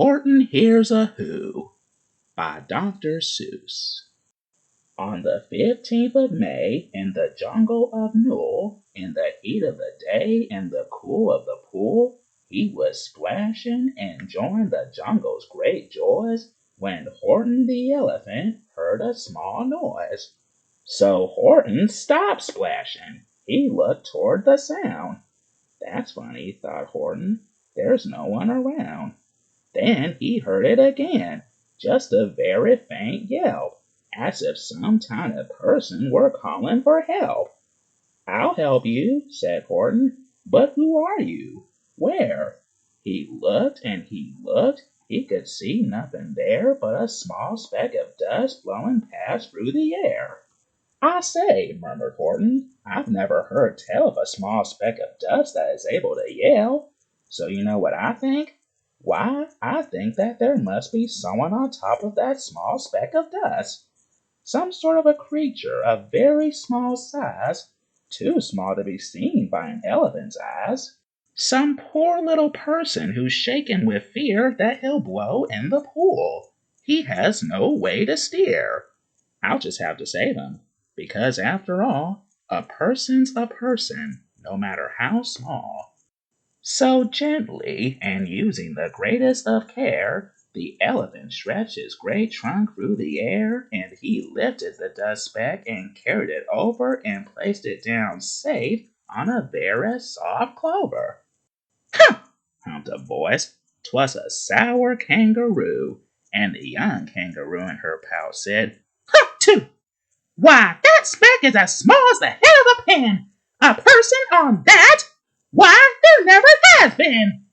Horton Hears a Who by Dr. Seuss. On the 15th of May, in the Jungle of Nool, in the heat of the day and the cool of the pool, he was splashing, enjoying the jungle's great joys, when Horton the elephant heard a small noise. So Horton stopped splashing. He looked toward the sound. That's funny, thought Horton. There's no one around. Then he heard it again, just a very faint yelp, as if some tiny person were calling for help. "I'll help you," said Horton, "but who are you? Where?" He looked and he looked, he could see nothing there but a small speck of dust blowing past through the air. "I say," murmured Horton, "I've never heard tell of a small speck of dust that is able to yell. So you know what I think? Why, I think that there must be someone on top of that small speck of dust. Some sort of a creature of very small size, too small to be seen by an elephant's eyes. Some poor little person who's shaken with fear that he'll blow in the pool. He has no way to steer. I'll just have to save him, because after all, a person's a person, no matter how small." So gently, and using the greatest of care, the elephant stretched his great trunk through the air, and he lifted the dust speck and carried it over and placed it down safe on a very soft clover. "Humph!" hummed a voice. 'Twas a sour kangaroo, and the young kangaroo in her pouch said, "Humph, too! Why, that speck is as small as the head of a pin! A person on that? Why, there never has been!"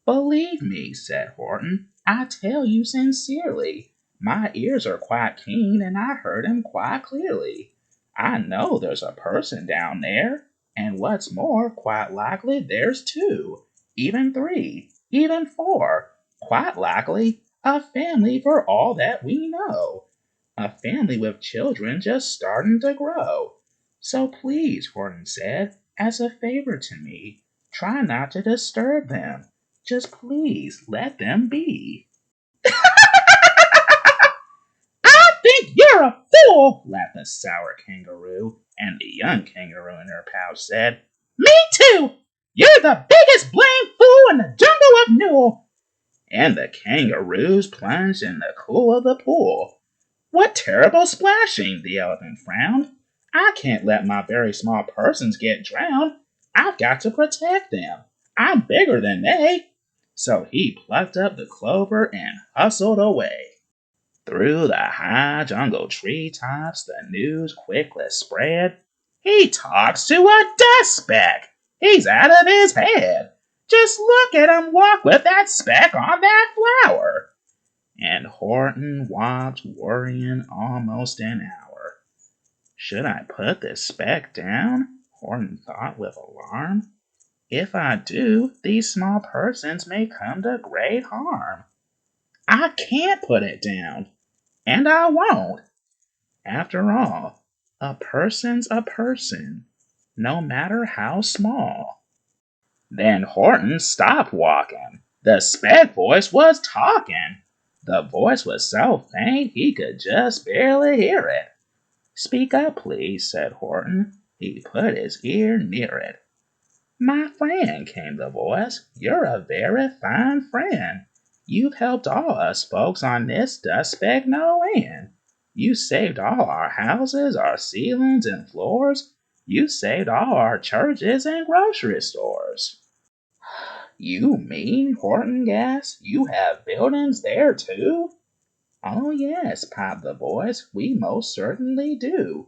"Believe me," said Horton, "I tell you sincerely. My ears are quite keen, and I heard him quite clearly. I know there's a person down there, and what's more, quite likely there's two, even three, even four, quite likely a family for all that we know. A family with children just starting to grow. So please," Horton said, "as a favor to me, try not to disturb them. Just please let them be." "I think you're a fool," laughed the sour kangaroo, and the young kangaroo in her pouch said, "Me too! You're the biggest blame fool in the Jungle of Nool." And the kangaroos plunged in the cool of the pool. "What terrible splashing!" the elephant frowned. "I can't let my very small persons get drowned. I've got to protect them. I'm bigger than they." So he plucked up the clover and hustled away. Through the high jungle treetops the news quickly spread. "He talks to a dust speck! He's out of his head! Just look at him walk with that speck on that flower!" And Horton walked worrying almost an hour. "Should I put this speck down?" Horton thought with alarm. "If I do, these small persons may come to great harm. I can't put it down, and I won't. After all, a person's a person, no matter how small." Then Horton stopped walking. The speck voice was talking. The voice was so faint he could just barely hear it. "Speak up, please," said Horton. He put his ear near it. "My friend," came the voice, "you're a very fine friend. You've helped all us folks on this dust speck no end. You saved all our houses, our ceilings and floors. You saved all our churches and grocery stores." "You mean," Horton gasped, "you have buildings there too?" "Oh yes," piped the voice, "we most certainly do."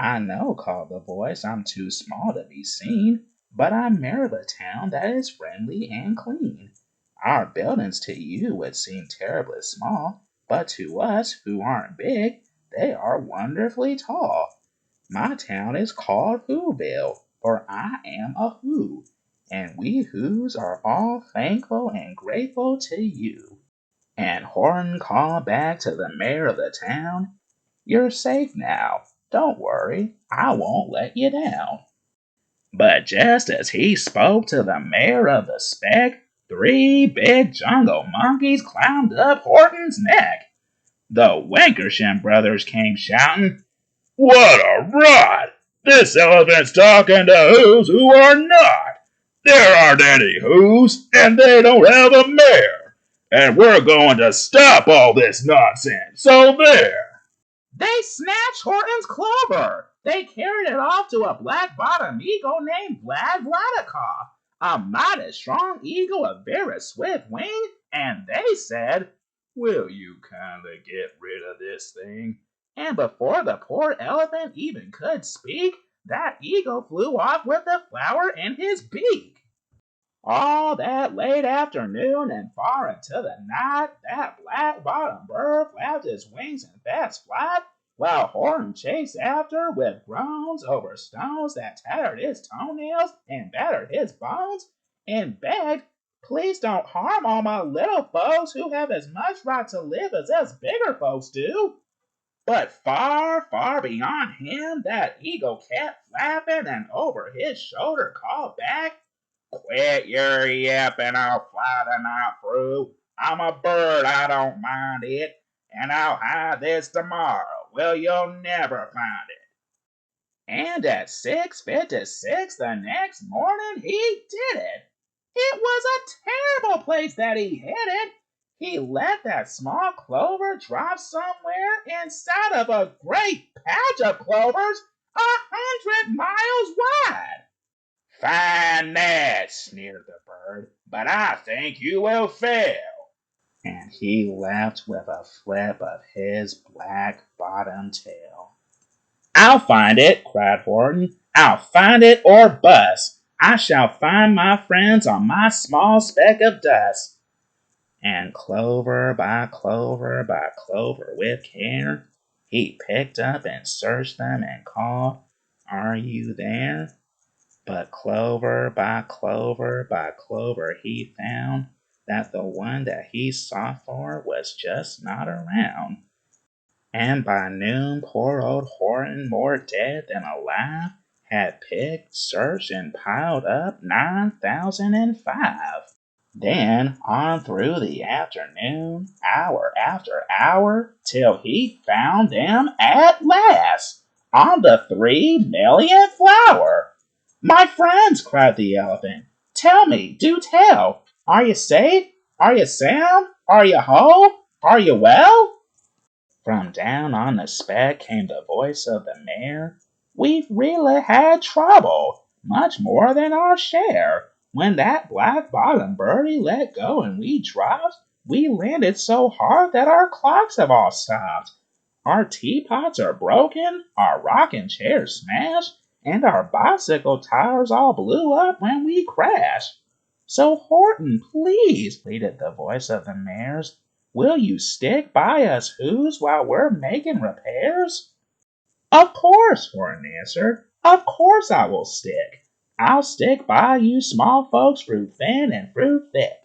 "I know," called the voice, "I'm too small to be seen, but I'm mayor of a town that is friendly and clean. Our buildings to you would seem terribly small, but to us, who aren't big, they are wonderfully tall. My town is called Whoville, for I am a Who, and we Whos are all thankful and grateful to you." And Horton called back to the mayor of the town, "You're safe now. Don't worry, I won't let you down." But just as he spoke to the mayor of the speck, 3 big jungle monkeys climbed up Horton's neck. The Wankersham brothers came shouting, "What a rot! This elephant's talking to who's who are not. There aren't any who's, and they don't have a mare. And we're going to stop all this nonsense, so there." They snatched Horton's clover. They carried it off to a black-bottomed eagle named Vladikoff, a mighty strong eagle of very swift wing, and they said, "Will you kindly get rid of this thing?" And before the poor elephant even could speak, that eagle flew off with the flower in his beak. All that late afternoon and far into the night, that black-bottomed bird flapped his wings in fast flight, while Horton chased after with groans over stones that tattered his toenails and battered his bones, and begged, "Please don't harm all my little folks who have as much right to live as us bigger folks do." But far, far beyond him, that eagle kept flapping and over his shoulder called back, "Quit your yapping, I'll fly the night through. I'm a bird, I don't mind it, and I'll hide this tomorrow. Well, you'll never find it." And at 6:56 the next morning, he did it. It was a terrible place that he hid it. He let that small clover drop somewhere inside of a great patch of clovers 100 miles wide. "Fine that," sneered the bird, "but I think you will fail." And he laughed with a flip of his black-bottomed tail. "I'll find it," cried Horton. "I'll find it or bust. I shall find my friends on my small speck of dust." And clover by clover by clover with care, he picked up and searched them and called, "Are you there?" But clover by clover by clover he found that the one that he sought for was just not around. And by noon poor old Horton, more dead than alive, had picked, searched, and piled up 9,005. Then on through the afternoon, hour after hour, till he found them at last, on the 3 millionth flower. "My friends," cried the elephant, "tell me, do tell, are you safe? Are you sound? Are you whole? Are you well?" From down on the speck came the voice of the mayor. "We've really had trouble, much more than our share. When that black-bottomed birdie let go and we dropped, we landed so hard that our clocks have all stopped. Our teapots are broken, our rocking chairs smashed, and our bicycle tires all blew up when we crashed. So Horton, please," pleaded the voice of the mayor's, "will you stick by us who's while we're making repairs?" "Of course," Horton answered. "Of course I will stick. I'll stick by you small folks through thin and through thick."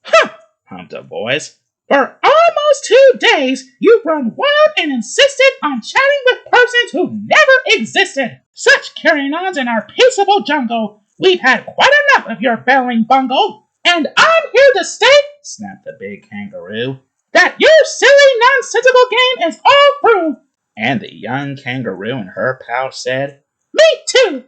"Huh!" humped a voice. "For almost 2 days you've run wild and insisted on chatting with persons who never existed. Such carrying-ons in our peaceable jungle. We've had quite enough of your bellowing bungle. And I'm here to state," snapped the big kangaroo, "that your silly, nonsensical game is all through." And the young kangaroo in her pouch said, "Me too.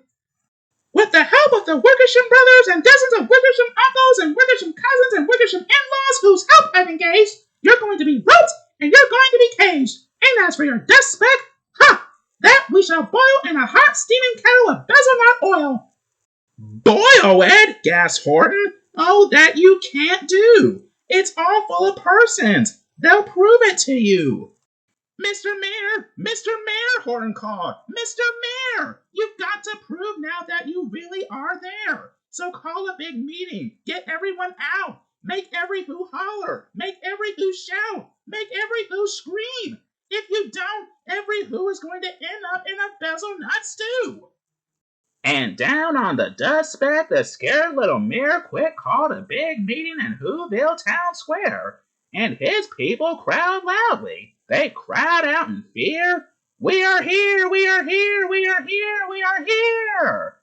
With the help of the Wickersham brothers and dozens of Wickersham uncles and Wickersham cousins and Wickersham in-laws whose help I've engaged, you're going to be roped and you're going to be caged. And as for your dust speck, that we shall boil in a hot steaming kettle of bezelnut oil." "Boil it?" gasped Horton. "Oh, that you can't do. It's all full of persons. They'll prove it to you." "Mr. Mayor! Mr. Mayor!" Horton called. "Mr. Mayor! You've got to prove now that you really are there. So call a big meeting. Get everyone out. Make every who holler. Make every who shout. Make every who scream. If you don't, every who is going to end up in a bezelnut stew." And down on the dust speck, the scared little mayor quick called a big meeting in Whoville Town Square. And his people crowed loudly. They cried out in fear, "We are here! We are here! We are here! We are here!"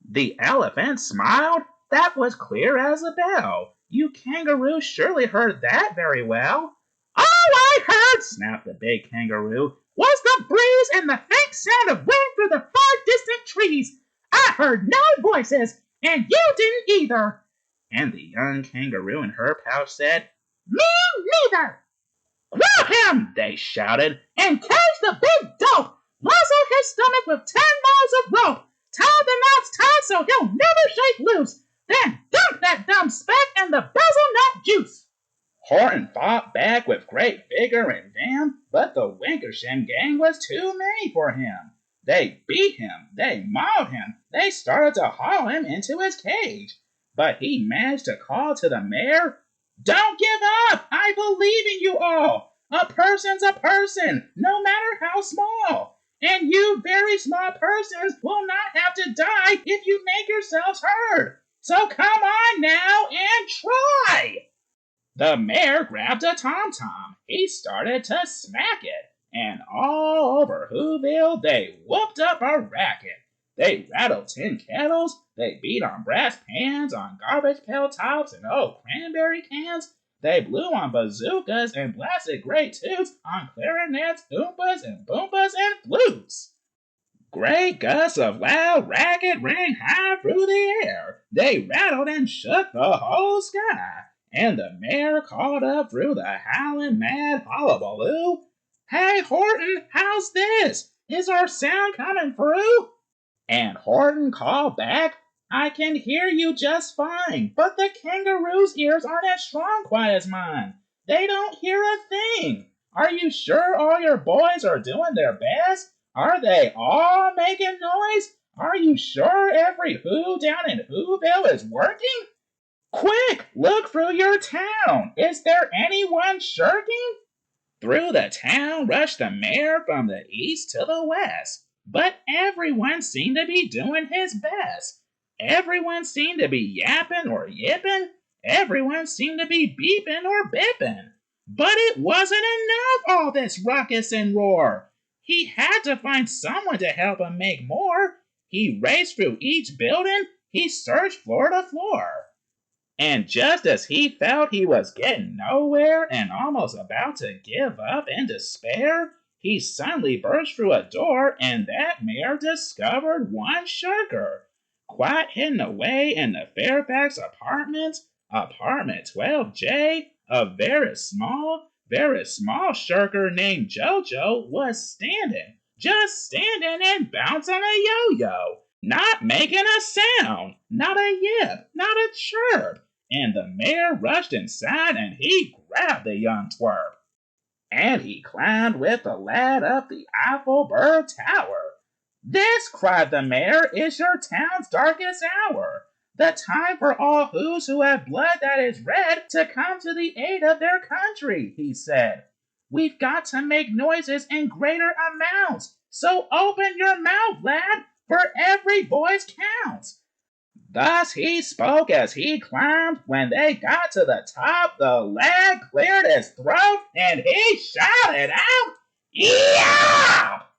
The elephant smiled. That was clear as a bell. You kangaroo surely heard that very well. All I heard, snapped the big kangaroo, was the breeze and the faint sound of wind through the far distant trees. I heard no voices, and you didn't either. And the young kangaroo in her pouch said, Me neither. Grab him, they shouted, and catch the big dope. Muzzle his stomach with 10 miles of rope. Tie the knots tight so he'll never shake loose. Then dunk that dumb speck in the bezel-nut juice. Horton fought back with great vigor and vim, but the Wickersham gang was too many for him. They beat him, they mauled him, they started to haul him into his cage. But he managed to call to the mare, Don't give up! I believe in you all! A person's a person, no matter how small. And you very small persons will not have to die if you make yourselves heard. So come on now and try! The mare grabbed a tom-tom. He started to smack it. And all over Whoville they whooped up a racket. They rattled tin kettles, they beat on brass pans, on garbage pail tops and old cranberry cans. They blew on bazookas and blasted great toots on clarinets, oompas and boompas and flutes. Great gusts of loud racket rang high through the air. They rattled and shook the whole sky. And the mare called up through the howling mad hullabaloo, Hey Horton, how's this? Is our sound coming through? And Horton called back, I can hear you just fine, but the kangaroo's ears aren't as strong quite as mine. They don't hear a thing. Are you sure all your boys are doing their best? Are they all making noise? Are you sure every who down in Whoville is working? Quick, look through your town. Is there anyone shirking? Through the town rushed the mare from the east to the west. But everyone seemed to be doing his best. Everyone seemed to be yapping or yipping. Everyone seemed to be beeping or bipping. But it wasn't enough, all this ruckus and roar. He had to find someone to help him make more. He raced through each building. He searched floor to floor. And just as he felt he was getting nowhere and almost about to give up in despair, he suddenly burst through a door and that mare discovered one shirker. Quite hidden away in the Fairfax apartments, apartment 12J, a very small shirker named Jojo was standing, just standing and bouncing a yo-yo, not making a sound, not a yip, not a chirp. And the mare rushed inside and he grabbed the young twerp. And he climbed with the lad up the Eiffelberg Tower. This, cried the mare, is your town's darkest hour. The time for all who's who have blood that is red to come to the aid of their country, he said. We've got to make noises in greater amounts. So open your mouth, lad, for every voice counts. Thus he spoke as he climbed. When they got to the top, the lad cleared his throat and he shouted out, Yop!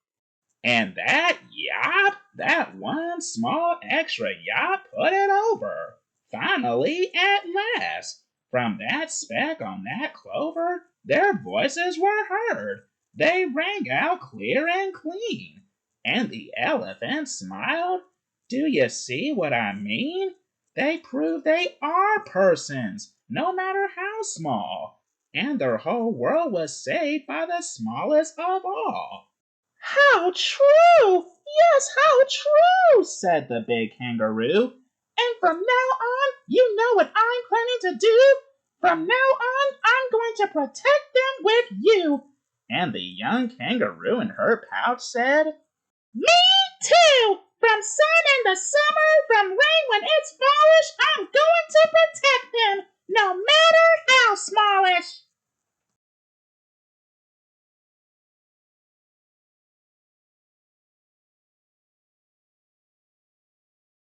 And that yop, that one small extra yop, put it over. Finally, at last, from that speck on that clover, their voices were heard. They rang out clear and clean. And the elephant smiled. Do you see what I mean? They prove they are persons, no matter how small. And their whole world was saved by the smallest of all. How true! Yes, how true, said the big kangaroo. And from now on, you know what I'm planning to do. From now on, I'm going to protect them with you. And the young kangaroo in her pouch said, Me too! From sun in the summer, from rain when it's fallish, I'm going to protect them, no matter